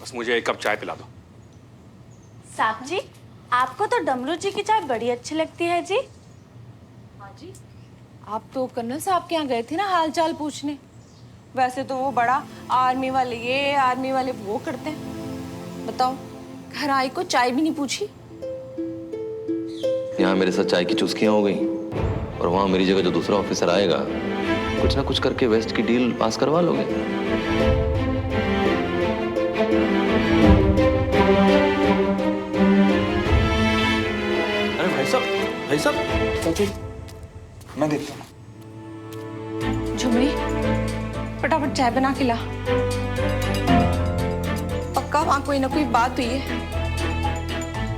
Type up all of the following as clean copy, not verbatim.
बस मुझे एक कप चाय पिला दो। साहब जी, आपको तो डमरू जी की चाय बड़ी अच्छी लगती है जी। हाँ जी, आप तो कर्नल साहब के यहाँ गए थे ना हाल चाल पूछने। वैसे तो वो बड़ा आर्मी वाले ये आर्मी वाले वो करते हैं। बताओ, घर आई को चाय भी नहीं पूछी। यहाँ मेरे साथ चाय की चुस्कियां हो गई और वहां मेरी जगह जो दूसरा ऑफिसर आएगा कुछ ना कुछ करके वेस्ट की डील पास करवा लोगे। अरे भाई साहब मैं देखता हूँ। झुमरी, फटाफट चाय बना के ला। पक्का वहां कोई ना कोई बात हुई है।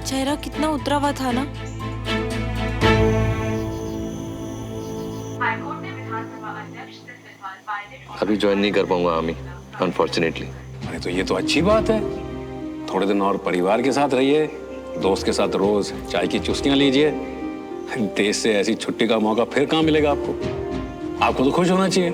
चेहरा कितना उतरा हुआ था ना। अभी ज्वाइन नहीं कर पाऊंगा आर्मी, अनफॉर्चुनेटली। अरे तो ये तो अच्छी बात है। थोड़े दिन और परिवार के साथ रहिए, दोस्त के साथ रोज चाय की चुस्कियां लीजिए। देश से ऐसी छुट्टी का मौका फिर कहाँ मिलेगा आपको? आपको तो खुश होना चाहिए।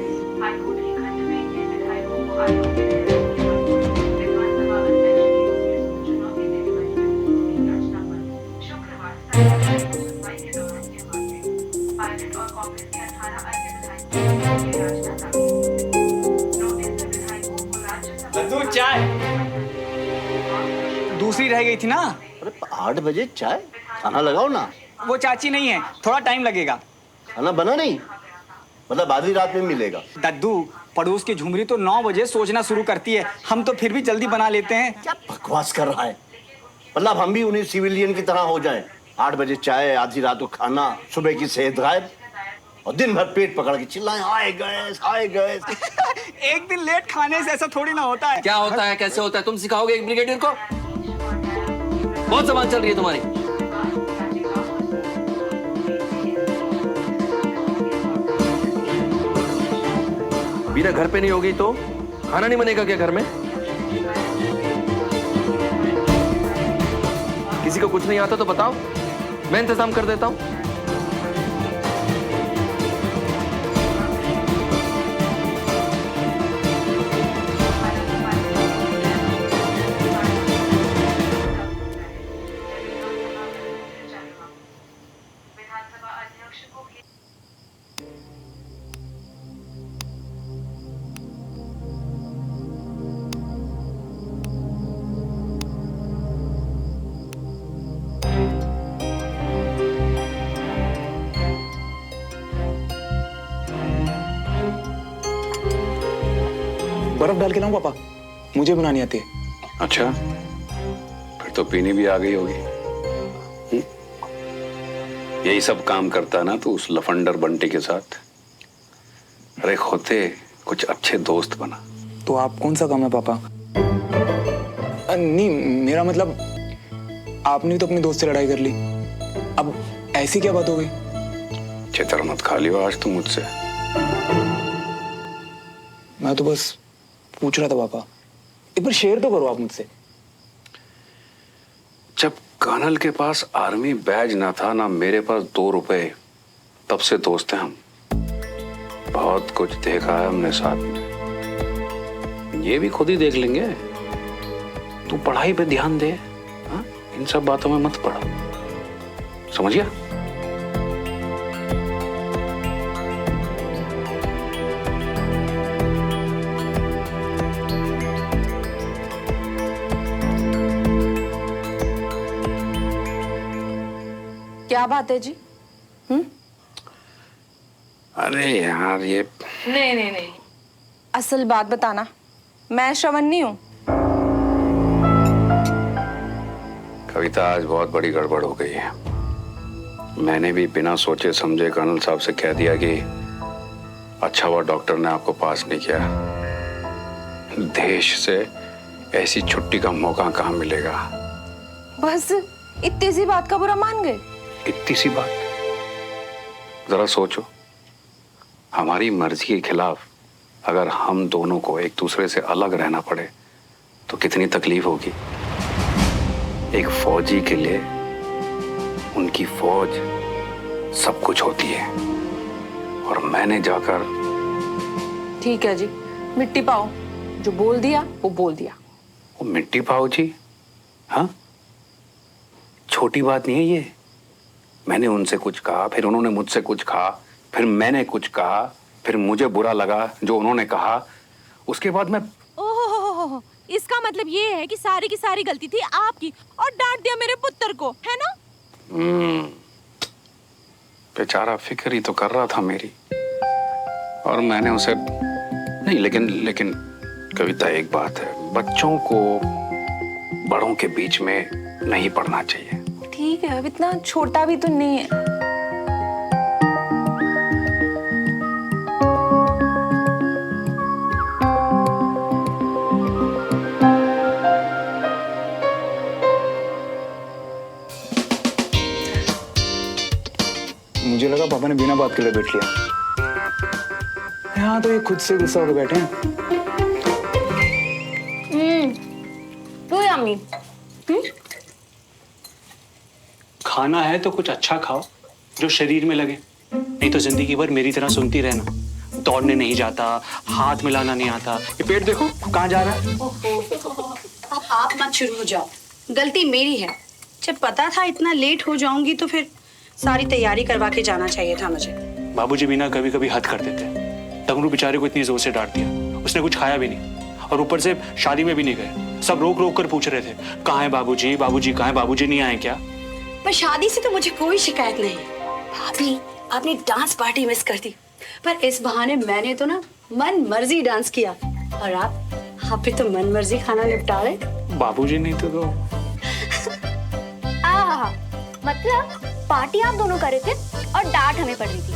लड्डू चाय दूसरी रह गई थी ना। अरे 8 बजे चाय? खाना लगाओ ना। वो चाची नहीं है, थोड़ा टाइम लगेगा। खाना बना नहीं? मतलब आधी रात में मिलेगा? दद्दू, पड़ोस की झुमरी तो 9 बजे सोचना शुरू करती है। हम तो फिर भी जल्दी बना लेते हैं। क्या बकवास कर रहा है? मतलब हम भी उन्हीं सिविलियन की तरह हो जाएं। 8 बजे चाय, आधी रात को खाना, सुबह की सेहत गायब और दिन भर पेट पकड़ के चिल्लाएं हाय गैस हाय गैस। एक दिन लेट खाने से ऐसा थोड़ी ना होता है। क्या होता है, कैसे होता है? तुम सिखाओगे एक ब्रिगेडियर को? बहुत जबान चल रही है तुम्हारी। बीना घर पे नहीं होगी तो खाना नहीं बनेगा क्या घर में? किसी को कुछ नहीं आता तो बताओ, मैं इंतजाम कर देता हूं। बर्फ डाल के लाऊं पापा? मुझे बनानी आती है। अच्छा, फिर तो पीनी भी आ गई होगी। यही सब काम करता ना तो उस लफंडर बंटी के साथ। अरे होते कुछ अच्छे दोस्त बना। तो आप कौन सा काम है पापा? नहीं, मेरा मतलब आपने तो अपने दोस्त से लड़ाई कर ली, अब ऐसी क्या बात हो गई? चितर मत खा लियो आज तुम मुझसे। मैं तो बस पूछ रहा था पापा, एक बार शेयर तो करो आप मुझसे। जब कर्नल के पास आर्मी बैज ना था ना मेरे पास 2 रुपए, तब से दोस्त हैं हम। बहुत कुछ देखा है हमने साथ में। ये भी खुद ही देख लेंगे। तू पढ़ाई पे ध्यान दे, हा? इन सब बातों में मत पड़ा, समझ गया? क्या बात है जी? अरे यार ये नहीं, असल बात बताना। मैं श्रवण नहीं हूँ। कविता, आज बहुत बड़ी गड़बड़ हो गई है। मैंने भी बिना सोचे समझे कर्नल साहब से कह दिया कि अच्छा हुआ डॉक्टर ने आपको पास नहीं किया। देश से ऐसी छुट्टी का मौका कहाँ मिलेगा? बस इतनी सी बात का बुरा मान गए? इतनी सी बात? जरा सोचो, हमारी मर्जी के खिलाफ अगर हम दोनों को एक दूसरे से अलग रहना पड़े तो कितनी तकलीफ होगी। एक फौजी के लिए उनकी फौज सब कुछ होती है और मैंने जाकर। ठीक है जी, मिट्टी पाओ। जो बोल दिया वो बोल दिया। वो मिट्टी पाव जी, हाँ, छोटी बात नहीं है ये। मैंने उनसे कुछ कहा, फिर उन्होंने मुझसे कुछ कहा, फिर मैंने कुछ कहा, फिर मुझे बुरा लगा जो उन्होंने कहा, उसके बाद मैं ओहो, इसका मतलब ये है कि सारी की सारी गलती थी आपकी और डांट दिया मेरे पुत्र को, है ना? बेचारा फिक्र ही तो कर रहा था मेरी, और मैंने उसे नहीं, लेकिन कविता, एक बात है, बच्चों को बड़ों के बीच में नहीं पढ़ना चाहिए। ठीक है, अब इतना छोटा भी तो नहीं है। मुझे लगा पापा ने बिना बात के लिए बैठ लिया। यहाँ तो ये खुद से गुस्सा होकर बैठे हैं। तो यम्मी। खाना है तो कुछ अच्छा खाओ जो शरीर में लगे, नहीं तो जिंदगी भर मेरी तरह सुनती रहना, दौड़ने नहीं जाता, हाथ मिलाना नहीं आता। ये पेट देखो कहाँ जा रहा है। अब आप मत शुरू हो जाओ, गलती मेरी है। जब पता था इतना लेट हो जाऊंगी तो फिर सारी तैयारी करवा के जाना चाहिए था मुझे। बाबूजी भी ना कभी कभी हद कर देते। टंगरू बेचारे को इतनी जोर से डांट दिया, उसने कुछ खाया भी नहीं, और ऊपर से शादी में भी नहीं गए। सब रोक रोक कर पूछ रहे थे, कहाँ है बाबूजी, बाबूजी कहाँ है, बाबूजी नहीं आए क्या? पर शादी से तो मुझे कोई शिकायत नहीं। भाभी, आपने डांस पार्टी मिस कर दी, पर इस बहाने मैंने तो ना मन मर्जी डांस किया, और आप भी तो मन मर्जी खाना निपटा रहे। बाबूजी नहीं तो मतलब पार्टी आप दोनों कर रहे थे और डांट हमें पड़ रही थी।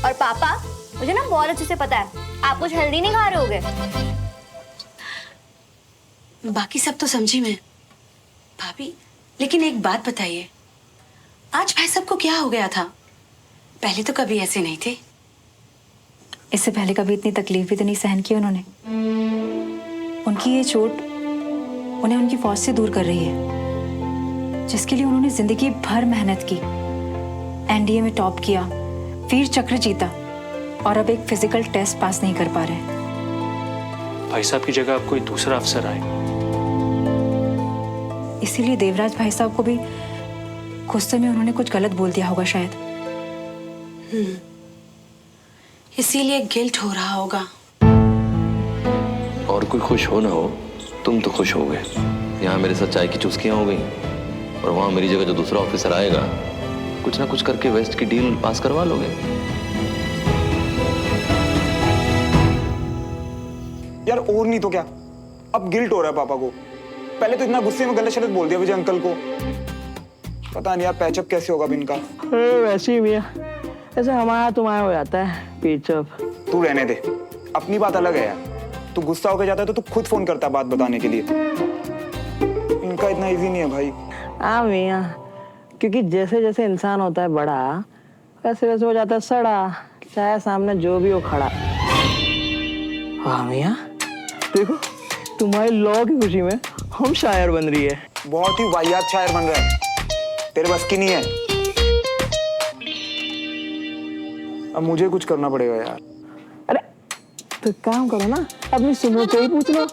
और पापा, मुझे ना बहुत अच्छे से पता है आप कुछ हेल्दी नहीं खा रहे होगे। बाकी सब तो समझी मैं भाभी, लेकिन एक बात बताइए, आज भाई सबको क्या हो गया था? पहले तो कभी ऐसे नहीं थे। इससे पहले कभी इतनी तकलीफ भी तो नहीं सहन की उन्होंने। उनकी ये चोट उन्हें उनकी फौज से दूर कर रही है, जिसके लिए उन्होंने जिंदगी भर मेहनत की, एनडीए में टॉप किया, वीर चक्र जीता, और अब एक फिजिकल टेस्ट पास नहीं कर पा रहे। भाई साहब की जगह अब कोई दूसरा अफसर आए। इसीलिए देवराज भाई साहब को भी गुस्से में उन्होंने कुछ गलत बोल दिया होगा शायद। इसीलिए गिल्ट हो रहा होगा। और कोई खुश हो ना हो, तुम तो खुश हो गए। यहाँ मेरे साथ चाय की चुस्कियां हो गई, और वहां मेरी जगह जो दूसरा ऑफिसर आएगा, कुछ ना कुछ करके वेस्ट की डील पास करवा लोगे। यार और नहीं तो क्या, अब गिल्ट हो रहा है पापा को। पहले तो इतना गुस्से में गलत शब्द बोल दिया विजय अंकल को। पता नहीं यार पैचअप कैसे होगा अब इनका। वैसे ही भैया, ऐसे हमारा तुम्हारा हो जाता है पेचअप। तू रहने दे, अपनी बात अलग है यार। तू गुस्सा होकर जाता है तो तू खुद फोन करता है बात बताने के लिए। इनका इतना इजी नहीं है भाई। हाँ भैया, क्योंकि जैसे जैसे इंसान होता है बड़ा, वैसे वैसे हो जाता है सड़ा, चाहे सामने जो भी हो खड़ा। हाँ भैया, देखो तुम्हारी लॉ की खुशी में हम शायर बन रही है। बहुत ही वाहियात शायर बन रहा है, तेरे बस की नहीं है। अब मुझे कुछ करना पड़ेगा यार। अरे तो काम करो ना, अपनी सुनो से ही पूछ लो।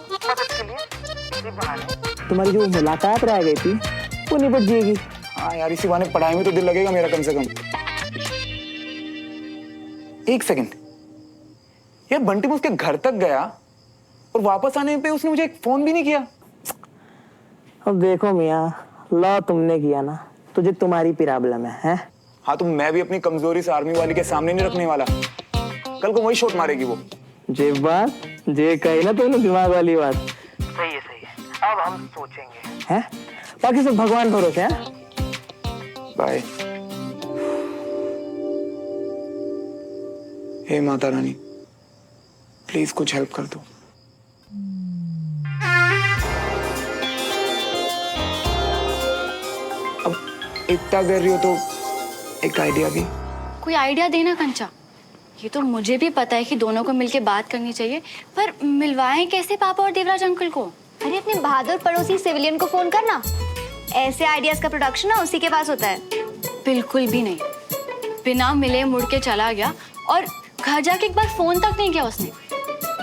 तुम्हारी जो मुलाकात रह गई थी वो निपट जाएगी। हाँ यार, इसी बहाने पढ़ाई में तो दिल लगेगा मेरा कम से कम। एक सेकंड, यार बंटी उसके घर तक गया और वापस आने पे उसने मुझे एक फोन भी नहीं किया। अब देखो मियाँ, लॉ तुमने किया ना, तुझे तुम्हारी प्रॉब्लम है? हाँ तो मैं भी अपनी कमजोरी से आर्मी वाली के सामने नहीं रखने वाला। कल को वही शॉट मारेगी वो। जे बात जे कही ना तुमने दिमाग वाली बात। सही है, अब हम सोचेंगे हैं। बाकी सब भगवान भरोसे हैं। Bye. Hey Mata Rani, please कुछ हेल्प कर दो। अब इतना कर रही हो तो एक आइडिया भी। कोई आइडिया देना कंचा। ये तो मुझे भी पता है कि दोनों को मिलके बात करनी चाहिए, पर मिलवाएं कैसे पापा और देवराज अंकल को? अरे अपने बहादुर पड़ोसी सिविलियन को फोन करना। ऐसे आइडियाज का प्रोडक्शन ना उसी के पास होता है। बिल्कुल भी नहीं। बिना मिले मुड़ के चला गया, और घर जाके एक बार फोन तक नहीं किया उसने।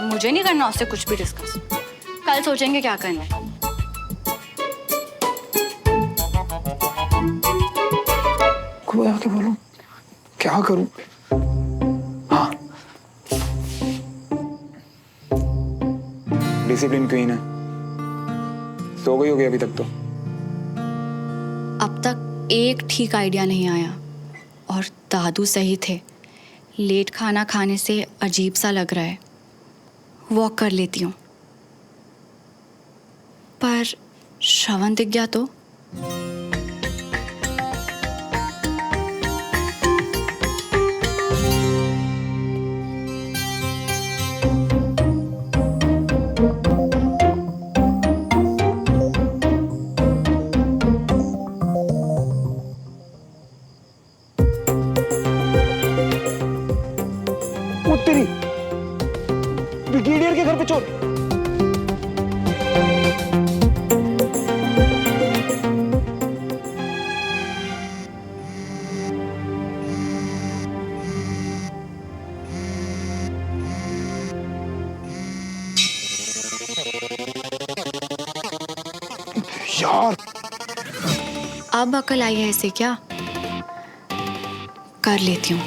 मुझे नहीं करना उससे कुछ भी डिस्कस। कल सोचेंगे क्या करना है। को आके बोलूं, क्या करूं? हाँ, डिसिप्लिन क्वीन है, सो गई होगी अभी तक तो। अब तक एक ठीक आइडिया नहीं आया और दादू सही थे। लेट खाना खाने से अजीब सा लग रहा है, वॉक कर लेती हूँ। पर श्रवण दिख गया तो? तेरी ब्रिगेडियर के घर पे चोर। यार अब अकल आई है ऐसे क्या? कर लेती हूँ।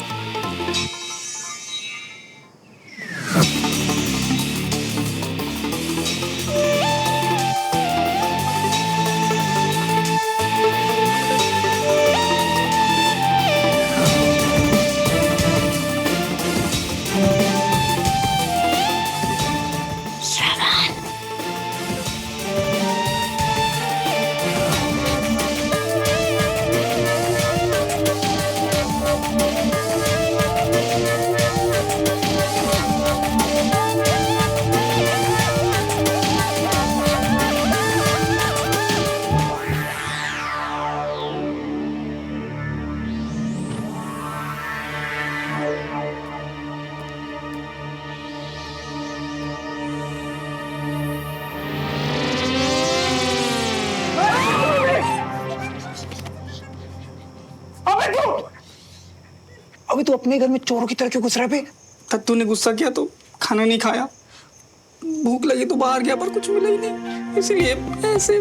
अभी तू अपने घर में चोरों की तरह क्यों घुस रहा है बे? तत्तू ने गुस्सा किया तो खाना नहीं खाया, भूख लगी तो बाहर गया पर कुछ मिला ही नहीं, इसलिए ऐसे।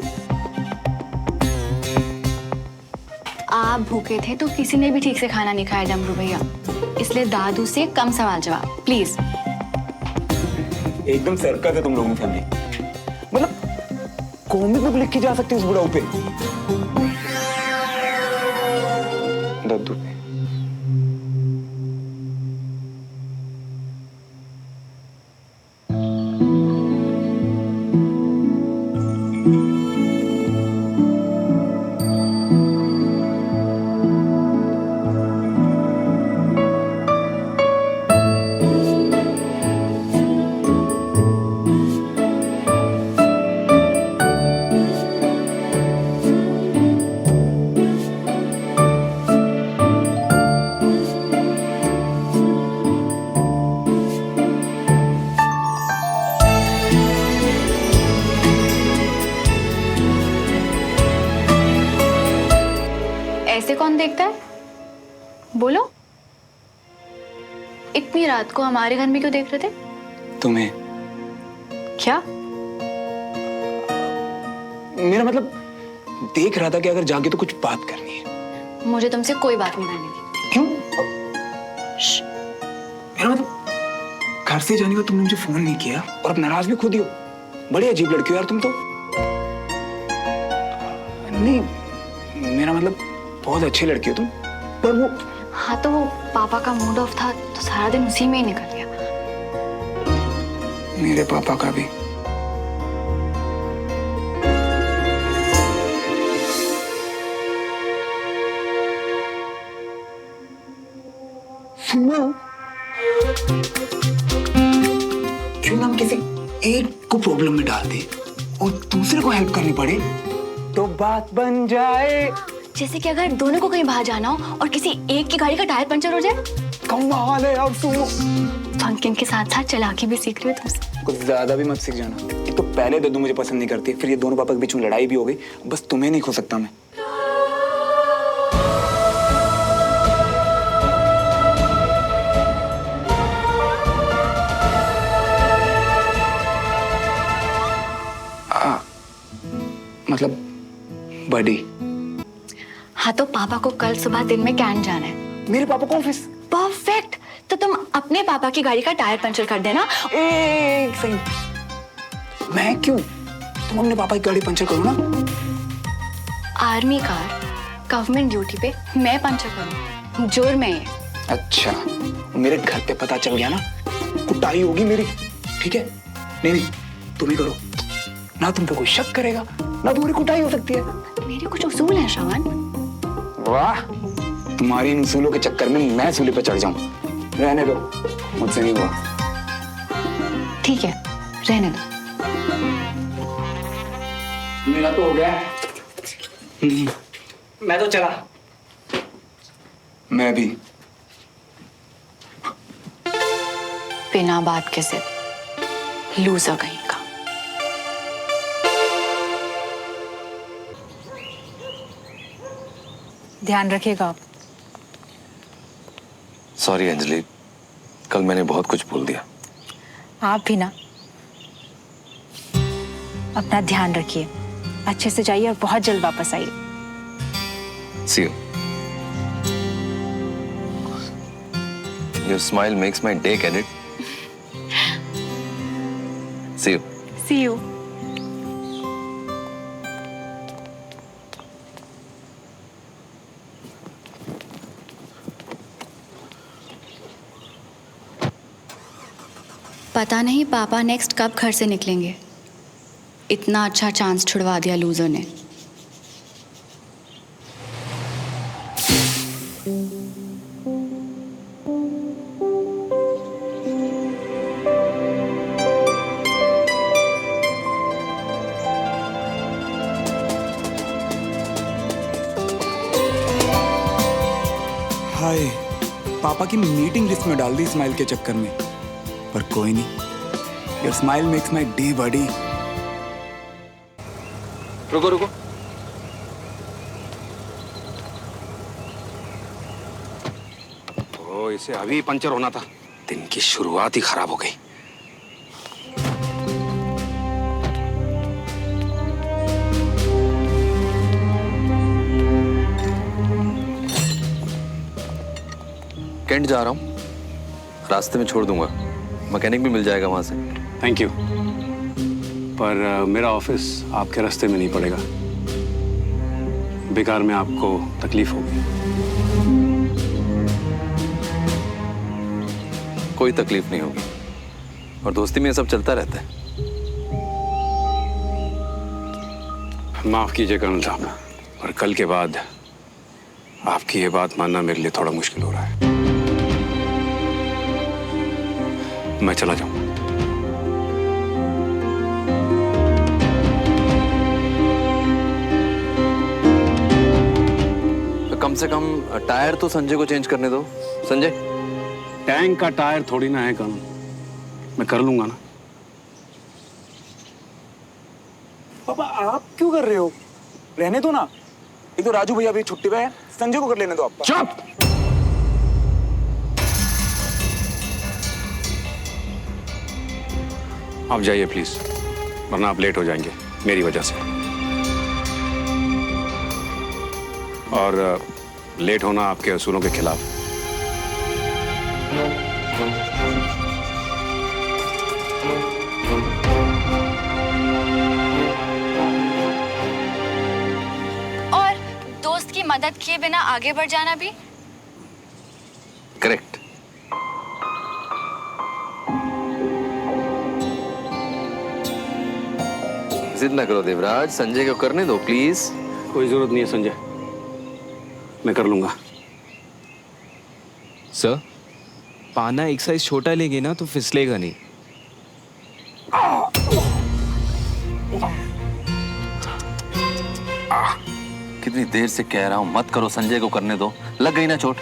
आप भूखे थे तो किसी ने भी ठीक से खाना नहीं खाया डमरू भैया, इसलिए दादू से कम सवाल जवाब प्लीज। एकदम सर्कस है तुम लोगों की फैमिली, मतलब कॉमिक बुक लिख के जा सकती है उस बुढ़ाऊ पे। दद्दू पे ऐसे कौन देखता है? बोलो, इतनी रात को हमारे घर में क्यों देख रहे थे? तुम्हें। क्या? मेरा मतलब देख रहा था कि अगर जागे तो कुछ बात करनी है। मुझे तुमसे कोई बात नहीं करनी थी। क्यों? मेरा मतलब घर से जाने का तुमने मुझे फोन नहीं किया और अब नाराज भी खुद ही हो। बड़ी अजीब लड़की हो यार तुम तो। नहीं, मेरा मतलब बहुत अच्छी लड़की हो तुम, पर वो। हाँ तो वो पापा का मूड ऑफ था तो सारा दिन उसी में ही निकल गया। मेरे पापा का भी। सुनो, क्यों ना हम किसी एक को प्रॉब्लम में डाल दे और दूसरे को हेल्प करनी पड़े तो बात बन जाए। जैसे कि अगर दोनों को कहीं बाहर जाना हो और किसी एक की गाड़ी का टायर पंचर हो जाए। कमाल है यार सुनो। फंकिंग के साथ साथ चालाकी भी सीख रही हो तुमसे। कुछ ज्यादा भी मत सीख जाना। एक तो पहले दद्दू मुझे पसंद नहीं करती, फिर ये दोनों पापा के बीच में लड़ाई भी हो गई। बस तुम्हें नहीं खो सकता मैं। मतलब बड़ी। हाँ तो पापा को कल सुबह दिन में कैंट जाना है। मेरे पापा को ऑफिस? परफेक्ट। तो तुम अपने पापा की गाड़ी का टायर पंचर कर देना। एक सेकंड, मैं क्यों? तुम अपने पापा की गाड़ी पंचर करो ना। आर्मी कार गवर्नमेंट ड्यूटी पे मैं पंचर करूँ, जुर्म है ये। अच्छा, मेरे घर पे पता चल गया ना, कुटाई होगी मेरी, ठीक है? नहीं तुम ही करो ना, तुम पे कोई शक करेगा ना, तुम्हारी कुटाई हो सकती है। मेरे कुछ उसूल हैं श्रवण। वाह, तुम्हारी इन उसूलों के चक्कर में मैं सूली पे चढ़ जाऊं। रहने दो, मुझसे नहीं हुआ। ठीक है, रहने दो। मेरा तो हो गया। मैं तो चला। मैं भी। बिना बात के सिर्फ लूजर कहीं का। ध्यान रखिएगा आप। सॉरी अंजलि, कल मैंने बहुत कुछ बोल दिया। आप भी ना। अपना ध्यान रखिए, अच्छे से जाइए और बहुत जल्द वापस आइए। See you. Your smile makes my day, can it? See you. See you. पता नहीं पापा नेक्स्ट कब घर से निकलेंगे। इतना अच्छा चांस छुड़वा दिया लूजर ने। हाय, पापा की मीटिंग लिस्ट में डाल दी स्माइल के चक्कर में, पर कोई नहीं, your smile makes my day buddy. रुको रुको, ओ इसे अभी पंचर होना था। दिन की शुरुआत ही खराब हो गई। कैंट जा रहा हूँ, रास्ते में छोड़ दूंगा, मैकेनिक भी मिल जाएगा वहां से। थैंक यू, पर मेरा ऑफिस आपके रास्ते में नहीं पड़ेगा। बेकार में आपको तकलीफ होगी। कोई तकलीफ नहीं होगी, और दोस्ती में ये सब चलता रहता है। माफ कीजिए कर्नल साहब, पर कल के बाद आपकी ये बात मानना मेरे लिए थोड़ा मुश्किल हो रहा है। मैं चला जाऊं। तो कम से कम टायर तो संजय को चेंज करने दो। संजय, टैंक का टायर थोड़ी ना है कर्नल, मैं कर लूंगा ना। पापा आप क्यों कर रहे हो? रहने दो ना। एक तो राजू भैया भी छुट्टी पे है, संजय को कर लेने दो आप। चुप! आप जाइए प्लीज, वरना आप लेट हो जाएंगे मेरी वजह से। और लेट होना आपके असूलों के खिलाफ। और दोस्त की मदद किए बिना आगे बढ़ जाना भी। करेक्ट। जिद ना करो देवराज, संजय को करने दो प्लीज। कोई जरूरत नहीं है संजय, मैं कर लूंगा। सर, पाना एक साइज छोटा लेंगे ना तो फिसलेगा नहीं। कितनी देर से कह रहा हूं मत करो, संजय को करने दो। लग गई ना चोट?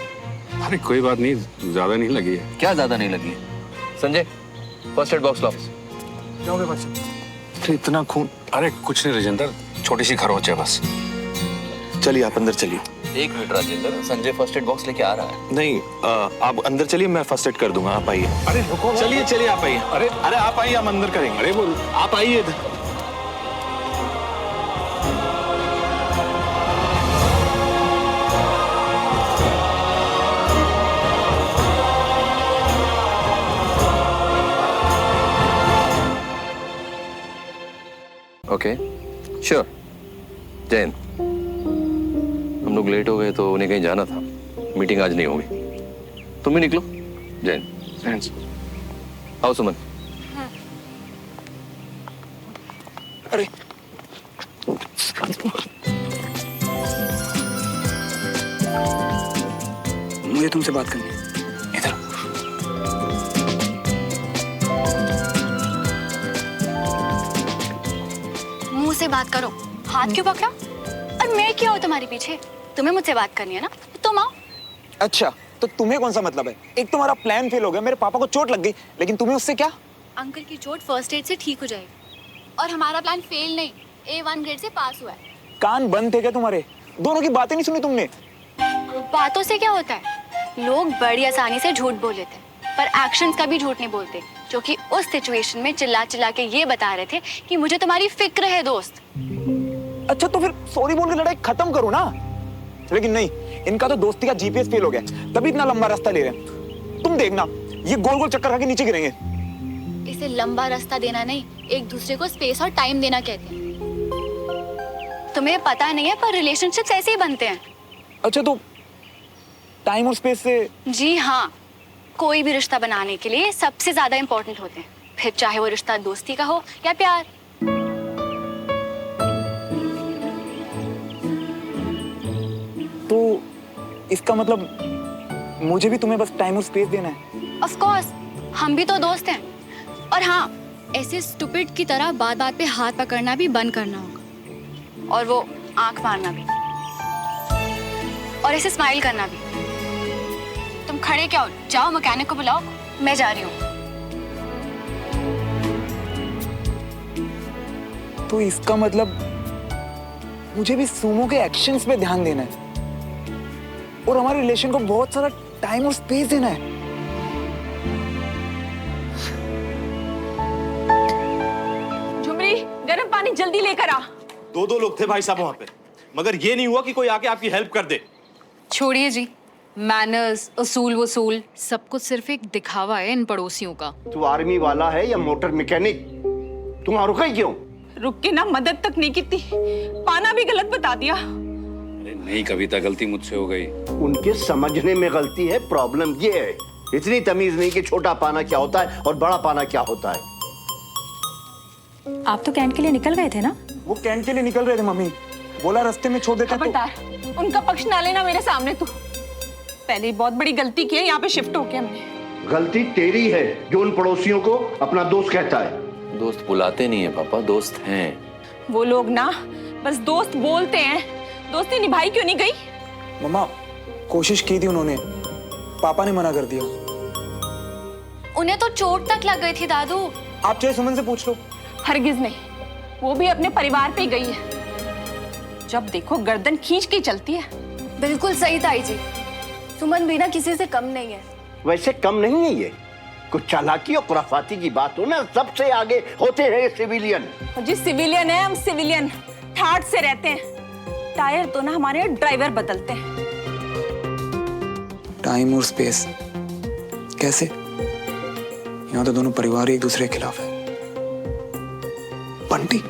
अरे कोई बात नहीं, ज्यादा नहीं लगी है। क्या ज्यादा नहीं लगी है? संजय, फर्स्ट एड बॉक्स लाओ। जाओगे बस? इतना खून। अरे कुछ नहीं राजेंद्र, छोटी सी खरोच है बस। चलिए आप अंदर चलिए। एक minute Rajendra, Sanjay first aid box लेके आ रहा है। नहीं, आप अंदर चलिए, मैं फर्स्ट एड कर दूंगा। आप आइए। अरे रुको, चलिए चलिए आप आइए। अरे अरे आप आइए, हम अंदर करेंगे। अरे वो आप आइए इधर। Okay sure. जैन, हम लोग लेट हो गए तो उन्हें कहीं जाना था, मीटिंग आज नहीं होगी। तुम भी निकलो। जैन, आओ सुमन। अरे मुझे तुमसे बात करनी है। इधर मुंह से बात करो, हाथ क्यों पकड़ा? और मैं क्यों हूँ तुम्हारे पीछे? तुम्हें मुझसे बात करनी है ना, तुम आओ। अच्छा, तो तुम्हें कौन सा मतलब है? एक तुम्हारा प्लान फेल हो गया, मेरे पापा को चोट लग गई, लेकिन तुम्हें उससे क्या? अंकल की चोट फर्स्ट एड से ठीक हो जाएगी और हमारा प्लान फेल नहीं, A1 ग्रेड से पास हुआ है। कान बंद थे क्या तुम्हारे? दोनों की बातें नहीं सुनी तुमने? बातों से क्या होता है? लोग बड़ी आसानी से झूठ बोल लेते हैं, पर एक्शंस का भी झूठ नहीं बोलते, जो कि उस सिचुएशन में चिल्ला चिल्ला के ये बता रहे थे कि मुझे तुम्हारी फिक्र है दोस्त। अच्छा, तो फिर सॉरी बोल के लड़ाई खत्म करो ना। लेकिन नहीं, इनका तो दोस्ती का जीपीएस फेल हो गया, तभी इतना लंबा रास्ता ले रहे हैं। तुम देखना, ये गोल गोल चक्कर खा के नीचे गिरेंगे। इसे लंबा रास्ता देना नहीं, एक दूसरे को स्पेस और टाइम देना कहते हैं। तुम्हें पता नहीं है, पर रिलेशनशिप्स ऐसे ही बनते हैं। अच्छा, तो टाइम और स्पेस से? जी हाँ, कोई भी रिश्ता बनाने के लिए सबसे ज्यादा इम्पोर्टेंट होते हैं, फिर चाहे वो रिश्ता दोस्ती का हो या प्यार। तो इसका मतलब मुझे भी तुम्हें बस टाइम और स्पेस देना है? ऑफ कोर्स, हम भी तो दोस्त हैं। और हाँ, ऐसे स्टूपिड की तरह बात बात पे हाथ पकड़ना भी बंद करना होगा, और वो आंख मारना भी, और ऐसे स्माइल करना भी। तुम खड़े क्या हो? जाओ मैकेनिक को बुलाओ, मैं जा रही हूँ। तो इसका मतलब मुझे भी सुमो के एक्शंस पे ध्यान देना है और हमारे रिलेशन को बहुत सारा टाइम और स्पेस देना है। झुमरी, गर्म पानी जल्दी लेकर आ। दो लोग थे भाई साहब वहां पे, मगर ये नहीं हुआ कि कोई आके आपकी हेल्प कर दे। छोड़िए जी, मैनर्स, उसूल वसूल सब कुछ सिर्फ एक दिखावा है इन पड़ोसियों का। तू आर्मी वाला है या मोटर मैकेनिक? तुम वहां रुका ही क्यों? रुक के ना मदद तक नहीं की थी, पाना भी गलत बता दिया। अरे नहीं कविता, गलती मुझसे हो गई। उनके समझने में गलती है, प्रॉब्लम ये है। इतनी तमीज नहीं कि छोटा पाना क्या होता है और बड़ा पाना क्या होता है। आप तो कैंट के लिए निकल गए थे ना? वो कैंट के लिए निकल रहे थे मम्मी, बोला रास्ते में छोड़ देता। खबरदार, उनका पक्ष ना लेना मेरे सामने। तू पहले बहुत बड़ी गलती की है, यहाँ पे शिफ्ट होके हमने। गलती तेरी है जो उन पड़ोसियों को अपना दोस्त कहता है। दोस्त बुलाते नहीं है पापा, दोस्त हैं। वो लोग ना बस दोस्त बोलते हैं, दोस्ती निभाई क्यों नहीं गई? मम्मा, कोशिश की थी उन्होंने, पापा ने मना कर दिया। उन्हें तो चोट तक लग गई थी दादू। आप चाहे सुमन से पूछ लो। हरगिज नहीं, वो भी अपने परिवार पे गई है। जब देखो गर्दन खींच के चलती है। बिल्कुल सही ताई जी, सुमन भी ना किसी से कम नहीं है। वैसे कम नहीं है ये, कुछ चालाकी और खुराफाती की बात हो ना, सबसे आगे होते हैं ये सिविलियन। जी सिविलियन है, हम सिविलियन ठाठ से रहते हैं। टायर तो ना हमारे ड्राइवर बदलते हैं। टाइम और स्पेस कैसे? यहाँ तो दोनों परिवार एक दूसरे के खिलाफ है। बंटी,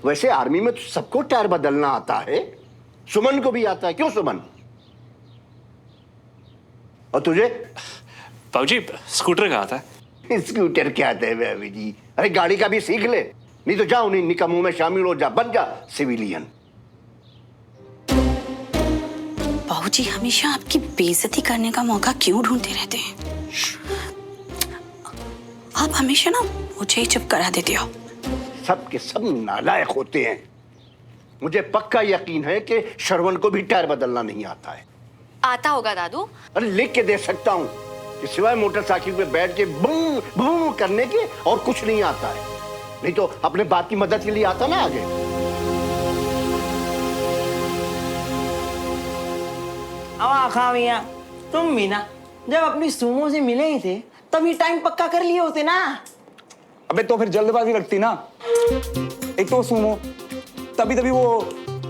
वैसे आर्मी में तो सबको टायर बदलना आता है, सुमन को भी आता है। क्यों सुमन? और तुझे? बाबूजी, स्कूटर कहाँ था? स्कूटर क्या आता है भाभी जी? अरे गाड़ी का भी सीख ले, नहीं तो जाओ, नहीं निकम्मों में शामिल हो जा, बन जा सिविलियन। बाबूजी हमेशा आपकी बेइज्जती करने का मौका क्यों ढूंढते रहते हैं? आप हमेशा ना मुझे ही चुप करा देते हो। सब के सब नालायक होते हैं। मुझे पक्का यकीन है कि श्रवण को भी टायर बदलना नहीं आता है। आता होगा दादू। अरे लिख के दे सकता हूँ कि सिवाय मोटरसाइकिल पे बैठ के बूम बूम करने के और कुछ नहीं आता है। नहीं तो अपने बात की मदद के लिए आता ना आगे। अब खामिया, तुम भी ना जब अपनी सुमो से मिले ही थे तभी टाइम पक्का कर लिए होते ना। अबे तो फिर जल्दबाजी लगती ना। एक तो सुमो, तभी वो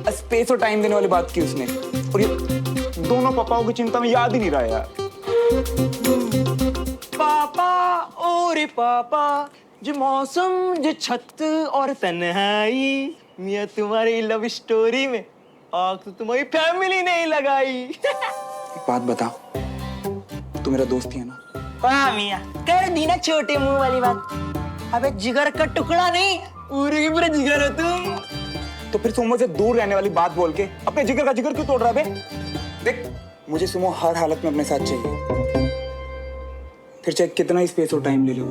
स्पेस और टाइम देने वाली बात की उसने, और ये दोनों पापाओं की चिंता में याद ही नहीं रहा यार। पापा और रे पापा जो मौसम जो छत और तन्हाई, मियाँ तुम्हारी लव स्टोरी में आग तो तुम्हारी फैमिली नहीं लगाई। एक बात बता, तू मेरा दोस्त ही है ना? वाह मियाँ, कर दी ना छोटे मुंह वाली बात। अबे जिगर का टुकड़ा नहीं, पूरे की पूरा जिगर हो तुम। तो फिर सुमो से दूर रहने वाली बात बोल के अपने जिगर का जिगर क्यों तोड़ रहा है बे? देख, मुझे सुमो हर हालत में अपने साथ चाहिए, फिर चाहे कितना ही स्पेस और टाइम ले लो।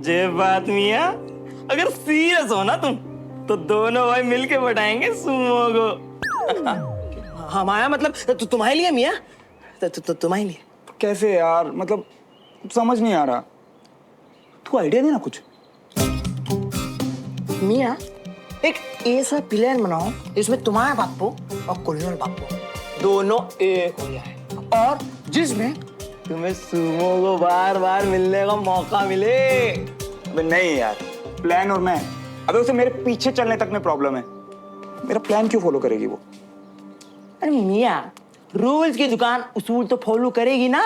जे बात मियाँ, अगर सीरियस हो ना तुम तो दोनों भाई मिलके बैठाएंगे सुमो को। हमारा मतलब तो तुम्हारे लिए मियाँ, तो तुम्हारे लिए। कैसे यार, मतलब समझ नहीं आ रहा। तू आइडिया देना कुछ। मियाँ एक ऐसा प्लान बनाओ जिसमें तुम्हारा बापू और कुल्लर बापू दोनों एक हो जाए, और जिसमें तुम्हें सुमो को बार बार मिलने का मौका मिले। अबे नहीं यार, प्लान और मैं, अबे उसे मेरे पीछे चलने तक में प्रॉब्लम है। मेरा प्लान क्यों फॉलो करेगी वो? अरे मियाँ, रूल्स की दुकान उसूल तो फॉलो करेगी ना।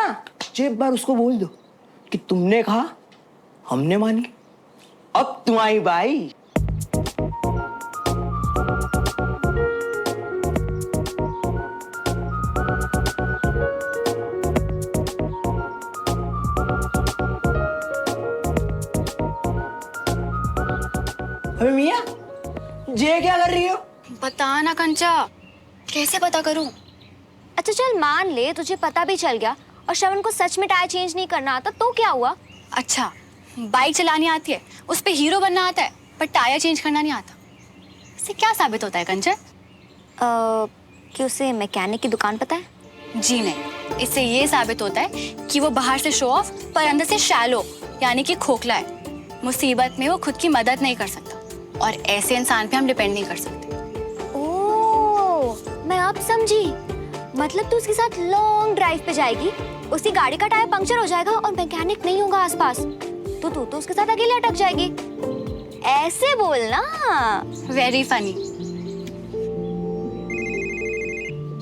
एक बार उसको बोल दो कि तुमने कहा, हमने मानी, अब तुम्हारी बाई। अबे मियाँ, ये क्या कर रही हो? बता ना कंचा, कैसे पता करूं? अच्छा चल मान ले तुझे पता भी चल गया और श्रवण को सच में टायर चेंज नहीं करना आता तो क्या हुआ? अच्छा, बाइक चलानी आती है, उस पे हीरो बनना आता है, पर टायर चेंज करना नहीं आता। इससे क्या साबित होता है कंचन? कि उसे मैकेनिक की दुकान पता है? जी नहीं, इससे ये साबित होता है कि वो बाहर से शो ऑफ पर अंदर से शैलो यानी कि खोखला है। मुसीबत में वो खुद की मदद नहीं कर सकता, और ऐसे इंसान पे हम डिपेंड नहीं कर सकते। ओह, मैं अब समझी। मतलब तू उसके साथ लॉन्ग ड्राइव पे जाएगी, उसकी गाड़ी का टायर पंक्चर हो जाएगा और मैकेनिक नहीं होगा आसपास, तो तू तो उसके साथ अकेले अटक जाएगी। ऐसे बोलना। Very funny.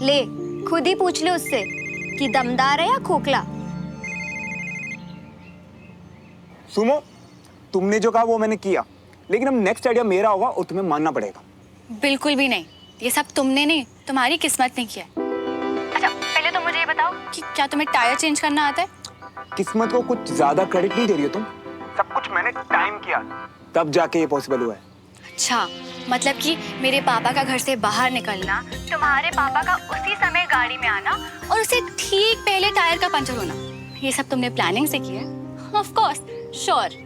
ले खुद ही पूछ ले उससे कि दमदार है या खोखला। सुमो, तुमने जो कहा वो मैंने किया, लेकिन अब नेक्स्ट आइडिया मेरा होगा और तुम्हें मानना पड़ेगा। बिल्कुल भी नहीं, ये सब तुमने नहीं, तुम्हारी किस्मत ने किया। अच्छा पहले तो मुझे ये बताओ कि क्या तुम्हें टायर चेंज करना आता है? किस्मत को कुछ ज्यादा क्रेडिट नहीं दे रही हो तुम। सब कुछ मैंने टाइम किया, तब जाके ये पॉसिबल हुआ है। अच्छा, मतलब कि मेरे पापा का घर से बाहर निकलना, तुम्हारे पापा का उसी समय गाड़ी में आना और उसे ठीक पहले टायर का पंचर होना, ये सब तुमने प्लानिंग से किया? Of course, sure.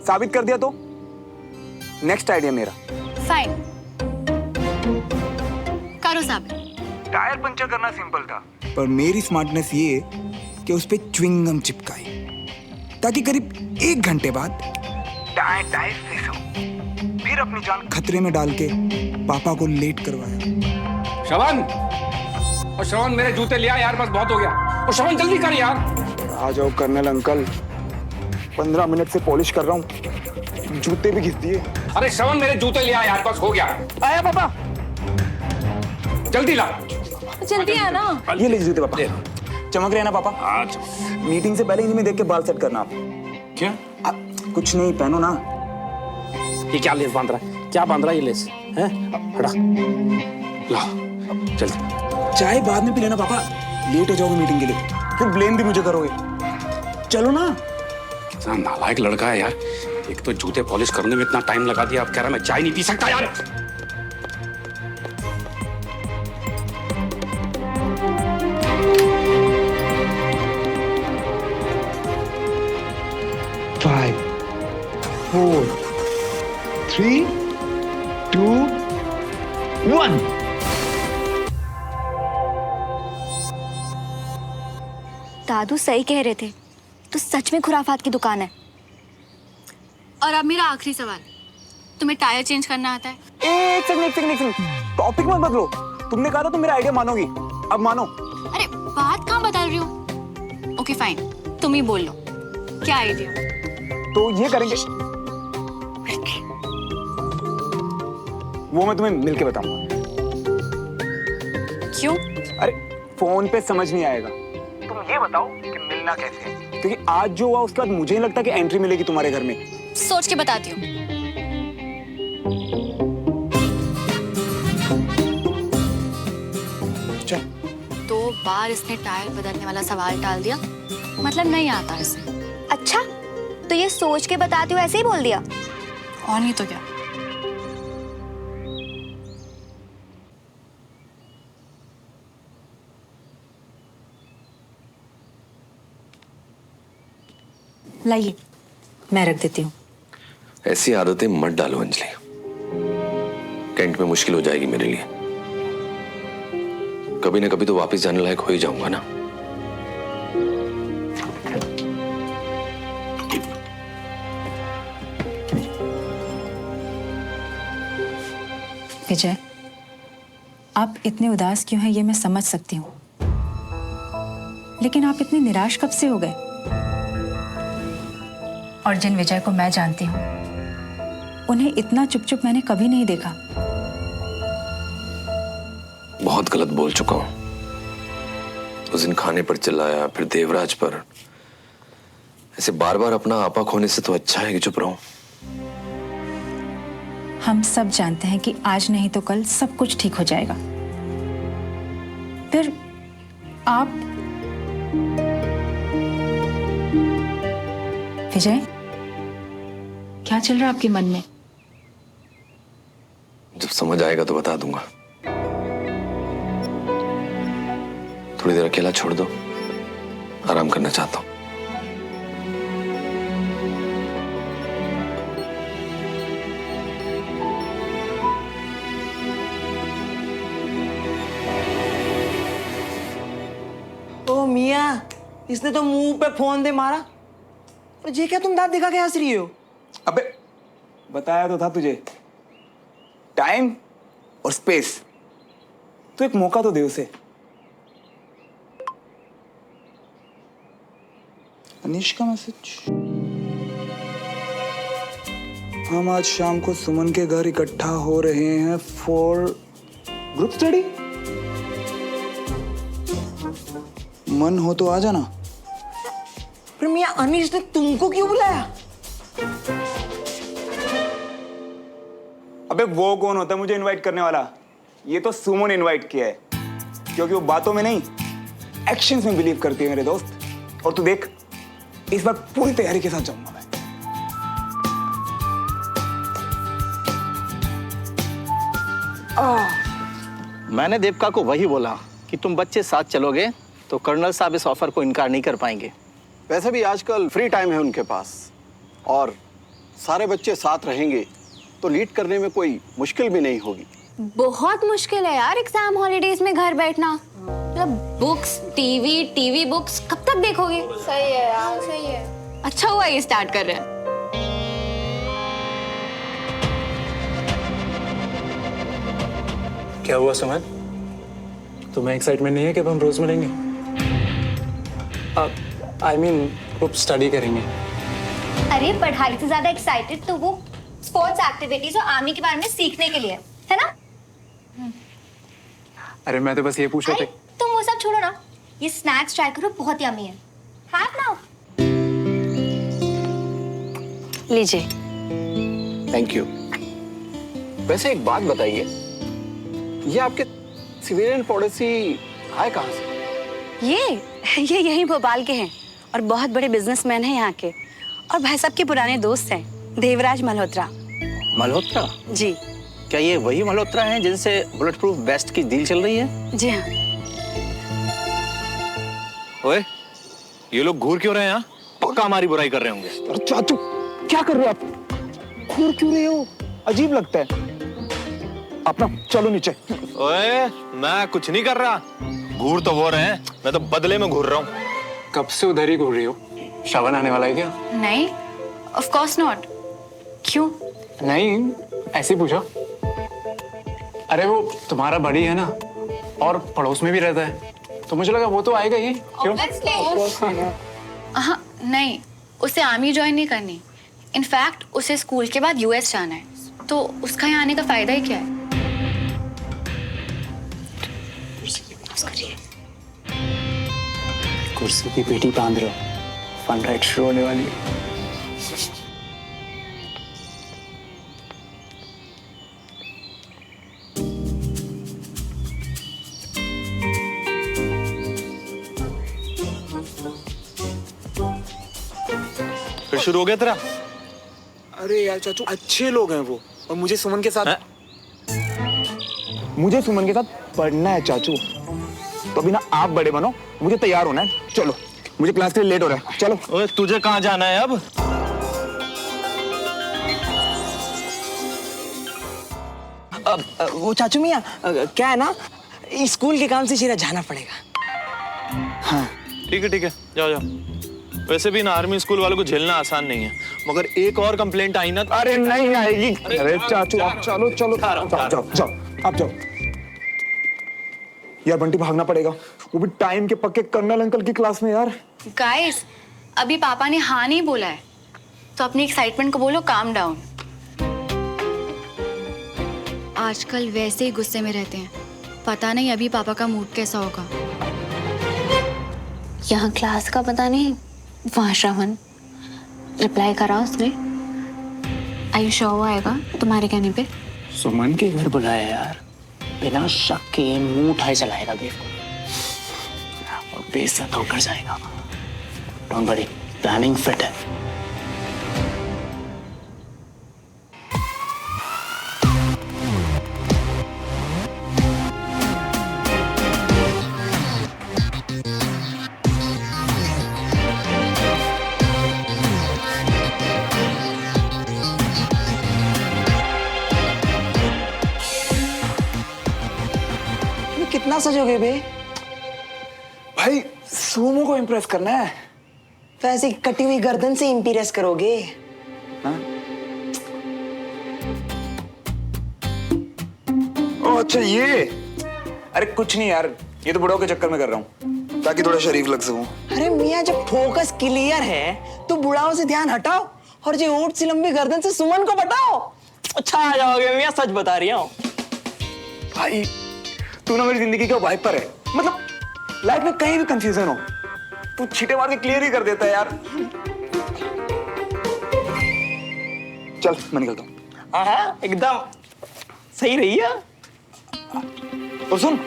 साबित कर दिया तो नेक्स्ट आइडिया मेरा। फाइन, करो साबित। टायर पंचर करना सिंपल था, पर मेरी स्मार्टनेस ये कि उस पे च्युइंगम चिपकाई, ताकि करीब 1 घंटे बाद टायर फ्रेश हो। फिर अपनी जान खतरे में डाल के पापा को लेट करवाया। श्रवण, और श्रवण मेरे जूते लिया यार, बस बहुत हो गया। और श्रवण जल्दी कर यार। आ जाओ कर्नल अंकल, 15 मिनट से पॉलिश कर रहा हूँ, जूते भी घिस दिए। अरे श्रवण मेरे जूते लिया यार, बस हो गया। आया पापा, जल्दी ला। जल्दी आना। ये ले जूते पापा, चमक रहे हैं ना पापा? आज मीटिंग से पहले इन्हीं में देख के बाल सेट करना आप। क्या? कुछ नहीं, पहनो ना। ये क्या लेस बांध रहा है? क्या बांध रहा है ये लेस? हैं? हटा। ला, जल्दी। चाय बाद में पी लेना पापा, लेट हो जाओगे मीटिंग के लिए, फिर ब्लेम भी मुझे करोगे। चलो ना। कितना नालायक लड़का है यार, एक तो जूते पॉलिश करने में इतना टाइम लगा दिया, अब कह रहा मैं चाय नहीं पी सकता यार। Five, 4, 3, 2, 1। दादू सही कह रहे थे, तो सच में खुराफात की दुकान है। और अब मेरा आखिरी सवाल, तुम्हें टायर चेंज करना आता है? एक सेकंड, टॉपिक मत बदलो। तुमने कहा था तुम मेरा आइडिया मानोगी, अब मानो। अरे बात कहाँ बदल रही हो? ओके फाइन, तुम ही बोल लो, क्या आइडिया? तो ये करेंगे, वो मैं तुम्हें मिलके बताऊंगा। क्यों? अरे फोन पे समझ नहीं आएगा, तुम ये बताओ कि मिलना कैसे है। क्योंकि आज जो हुआ उसके बाद मुझे नहीं लगता कि एंट्री मिलेगी तुम्हारे घर में। सोच के बताती हूँ। चल। 2 बार इसने टायर बदलने वाला सवाल टाल दिया, मतलब नहीं आता इसे। अच्छा, तो ये सोच के बताती हूँ ऐसे ही बोल दिया? और नहीं तो क्या। लाइए, मैं रख देती हूँ। ऐसी आदतें मत डालो अंजलि, कैंट में मुश्किल हो जाएगी मेरे लिए। कभी ना कभी तो वापस जाने लायक हो ही जाऊंगा ना। विजय, आप इतने उदास क्यों हैं ये मैं समझ सकती हूँ, लेकिन आप इतने निराश कब से हो गए? और जिन विजय को मैं जानती हूँ, उन्हें इतना चुप चुप मैंने कभी नहीं देखा। बहुत गलत बोल चुका हूं। उस दिन खाने पर चिल्लाया, फिर देवराज पर। ऐसे बार बार अपना आपा खोने से तो अच्छा है कि चुप रहूं। हम सब जानते हैं कि आज नहीं तो कल सब कुछ ठीक हो जाएगा। फिर आप विजय, क्या चल रहा है आपके मन में? जब समझ आएगा तो बता दूंगा। थोड़ी देर अकेला छोड़ दो, आराम करना चाहता हूं। ओ मियाँ, इसने तो मुंह पे फोन दे मारा। और ये क्या तुम दांत दिखा के हंस रही हो? अबे बताया तो था तुझे, टाइम और स्पेस। तो एक मौका तो दे उसे। अनीश का मैसेज। हम आज शाम को सुमन के घर इकट्ठा हो रहे हैं फॉर ग्रुप स्टडी। मन हो तो आ जाना। फिर मियाँ अनीश ने तुमको क्यों बुलाया? अबे वो कौन होता है मुझे इनवाइट करने वाला? ये तो सुमन इनवाइट किया है, क्योंकि वो बातों में नहीं एक्शंस में बिलीव करती है मेरे दोस्त। और तू देख, इस बार पूरी तैयारी के साथ जाऊंगा मैं। मैंने देवका को वही बोला कि तुम बच्चे साथ चलोगे तो कर्नल साहब इस ऑफर को इनकार नहीं कर पाएंगे। वैसे भी आजकल फ्री टाइम है उनके पास, और सारे बच्चे साथ रहेंगे तो लीड करने में कोई मुश्किल भी नहीं होगी। बहुत मुश्किल है यार एग्जाम हॉलीडेज में घर बैठना। मतलब बुक्स, टीवी बुक्स कब तक देखोगे? सही है यार, सही है। अच्छा हुआ ये स्टार्ट कर रहे हैं। क्या हुआ सुमन, तुम्हें एक्साइटमेंट नहीं है कि अब हम रोज मिलेंगे? आई मीन ग्रुप स्टडी करेंगे। अरे पढ़ाई से ज्यादा एक्साइटेड तो वो स्पोर्ट्स एक्टिविटीज और आर्मी के बारे में सीखने के लिए है ना? अरे मैं तो बस ये पूछ रहा था। तुम वो सब छोड़ो ना, ये स्नैक्स ट्राई करो, बहुत यम्मी है। Have now. लीजिए। Thank you. वैसे एक बात बताइए, ये आपके सिविलियन पॉलिसी आए कहाँ से? ये यही भोपाल के हैं और बहुत बड़े बिजनेसमैन हैं यहाँ के, और भाई साहब के पुराने दोस्त हैं, देवराज मल्होत्रा। मल्होत्रा? जी। क्या ये वही मल्होत्रा हैं जिनसे बुलेट प्रूफ वेस्ट की डील चल रही है? जी हाँ। ओए, ये लोग घूर क्यों रहे हैं यहाँ? पक्का हमारी बुराई कर रहे होंगे। अरे चाचू, क्या कर रहे हो आप? घूर क्यों रहे हो? अजीब लगता है। अपना चलो नीचे। ओए, मैं कुछ नहीं कर रहा। घूर तो वो रहे हैं, मैं तो बदले में घूर रहा हूँ। कब से उधर ही घूर रही हो? श्रावण आने वाला है क्या? नहीं, ऑफ कोर्स नॉट। क्यों? नहीं, ऐसे ही पूछा। अरे वो तुम्हारा बड़ी है ना, और पड़ोस में भी रहता है, तो मुझे लगा वो तो आएगा ही। क्यों? हाँ, नहीं, उसे आर्मी ज्वाइन नहीं करनी। इनफैक्ट उसे स्कूल के बाद यूएस जाना है, तो उसका यहाँ आने का फायदा ही क्या है? कुर्सी की पेटी बांध रहे हो, फन राइड शुरू होने वाली है। फिर शुरू हो गया तेरा? अरे यार चाचू, अच्छे लोग हैं वो, और मुझे सुमन के साथ पढ़ना है चाचू। तो अभी ना आप बड़े बनो, मुझे तैयार होना है। चलो, मुझे क्लास के लिए लेट हो रहा है। चलो। ओए तुझे कहाँ जाना है अब? वो चाचू मियाँ, क्या है ना, स्कूल के काम से सीधा जाना पड़ेगा। हाँ ठीक है, जाओ जाओ। वैसे भी ना आर्मी स्कूल वालों को झेलना आसान नहीं है, मगर एक और कंप्लेंट आई ना। अरे नहीं आएगी। अरे चाचू आप चलो जाओ आप जाओ। यार बंटी, भागना पड़ेगा, वो भी टाइम के पक्के कर्नल अंकल की क्लास में यार। गाइस, अभी पापा ने हाँ नहीं बोला है, तो अपनी एक्साइटमेंट को बोलो काम डाउन। आजकल वैसे ही गुस्से में रहते हैं, पता नहीं अभी पापा का मूड कैसा होगा। यहाँ क्लास का पता नहीं, वहाँ श्रवण रिप्लाई करा उसने। आयुष वो आएगा तुम्हारे कहने पे? सुमन के घर बुलाया यार, बिना शक के मुंह उठाए चलाएगा देव को और बेइज्जत होकर जाएगा। डोंट वरी, प्लानिंग फिट है। कितना सजोगे बे? भाई सोमो को इम्प्रेस करना है। तो ऐसी कटी हुई गर्दन से इम्प्रेस करोगे? हाँ? ओ अच्छा ये, अरे कुछ नहीं यार, ये तो बुढ़ाओं के चक्कर में कर रहा हूँ ताकि थोड़ा शरीफ लग सकूं। अरे मियाँ, जब फोकस क्लियर है तो बुढ़ाओं से ध्यान हटाओ और जो ऊंट सी लंबी गर्दन से सुमन को बताओ। अच्छा आ जाओगे मियाँ, सच बता रही हूँ। भाई तू ना मेरी जिंदगी का वाइपर है, मतलब लाइफ में कहीं भी कंफ्यूजन हो तू छींटे मार के क्लियर ही कर देता है यार। चल मैं निकलता हूँ। हाँ एकदम सही रही है। और सुन,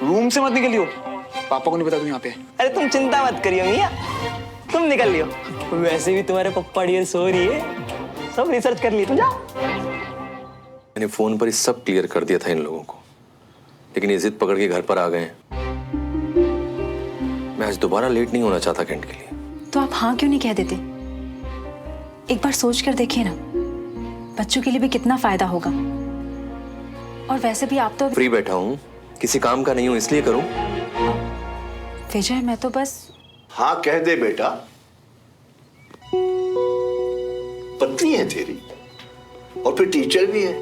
रूम से मत निकलियो, पापा को नहीं पता तू यहाँ पे। अरे तुम चिंता मत करियो मियाँ, तुम निकल लियो। वैसे भी तुम्हारे पप्पा डियर सो रही है, सब रिसर्च कर ली। तुम जाओ। मैंने फोन पर ही सब क्लियर कर दिया था इन लोगों को, लेकिन ये जिद पकड़ के घर पर आ गए हैं। मैं आज दोबारा लेट नहीं होना चाहता कैंट के लिए। तो आप हाँ क्यों नहीं कह देते? एक बार सोच कर देखिए ना, बच्चों के लिए भी कितना फायदा होगा। और वैसे भी आप तो फ्री बैठा हूँ, किसी काम का नहीं हूँ, इसलिए करूँ। विजय, मैं तो बस। हाँ कह दे बेटा, पत्नी है तेरी और फिर टीचर भी है,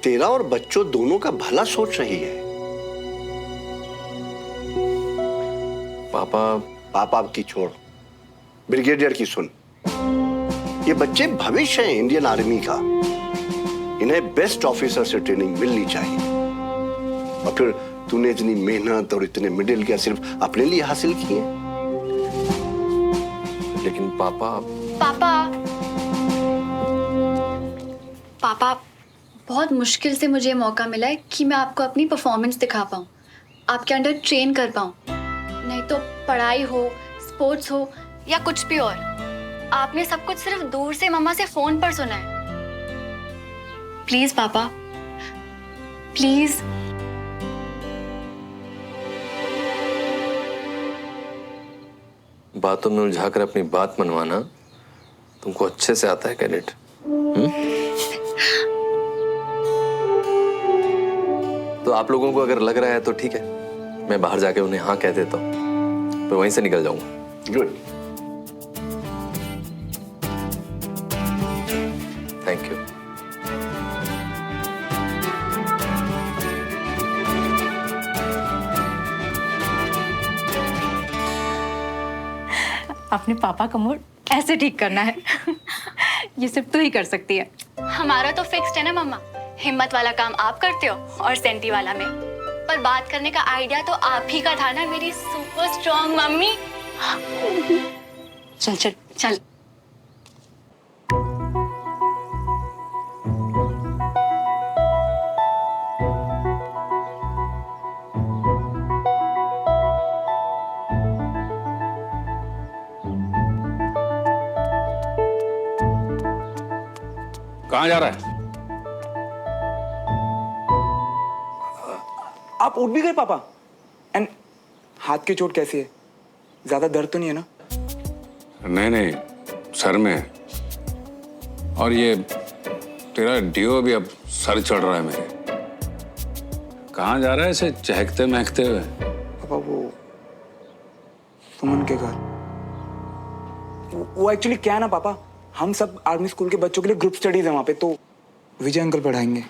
तेरा और बच्चों दोनों का भला सोच रही है। पापा की छोड़, ब्रिगेडियर की सुन। ये बच्चे भविष्य है इंडियन आर्मी का, इन्हें बेस्ट ऑफिसर से ट्रेनिंग मिलनी चाहिए। और फिर तूने इतनी मेहनत और इतने मिडिल क्या सिर्फ अपने लिए हासिल किए? लेकिन पापा बहुत मुश्किल से मुझे मौका मिला है कि मैं आपको अपनी परफॉर्मेंस दिखा पाऊँ, आपके अंडर ट्रेन कर पाऊँ। नहीं तो पढ़ाई हो, स्पोर्ट्स हो या कुछ भी और, आपने सब कुछ सिर्फ दूर से मम्मा से फोन पर सुना है। प्लीज पापा, प्लीज। बातों में उलझाकर अपनी बात मनवाना तुमको अच्छे से आता है कैडेट। तो आप लोगों को अगर लग रहा है तो ठीक है, मैं बाहर जाके उन्हें हाँ कह देता हूँ, फिर वहीं से निकल जाऊंगा। Good, thank you. अपने पापा का मूड ऐसे ठीक करना है। ये सिर्फ तू ही कर सकती है। हमारा तो फिक्स्ड है ना मम्मा, हिम्मत वाला काम आप करते हो और सेंटी वाला मैं। पर बात करने का आइडिया तो आप ही का था ना मेरी सुपर स्ट्रॉन्ग मम्मी। चल चल चल। कहाँ जा रहा है? आप उठ भी गए पापा? एंड हाथ की चोट कैसी है? ज्यादा दर्द तो नहीं है ना? नहीं नहीं, सर में है। और ये तेरा डियो भी अब सर चढ़ रहा है मेरे। कहाँ जा रहा है ऐसे चहकते महकते हुए? पापा वो सुमन के घर। वो एक्चुअली क्या है ना पापा, हम सब आर्मी स्कूल के बच्चों के लिए ग्रुप स्टडीज है वहाँ पे, तो विजय अंकल पढ़ाएंगे।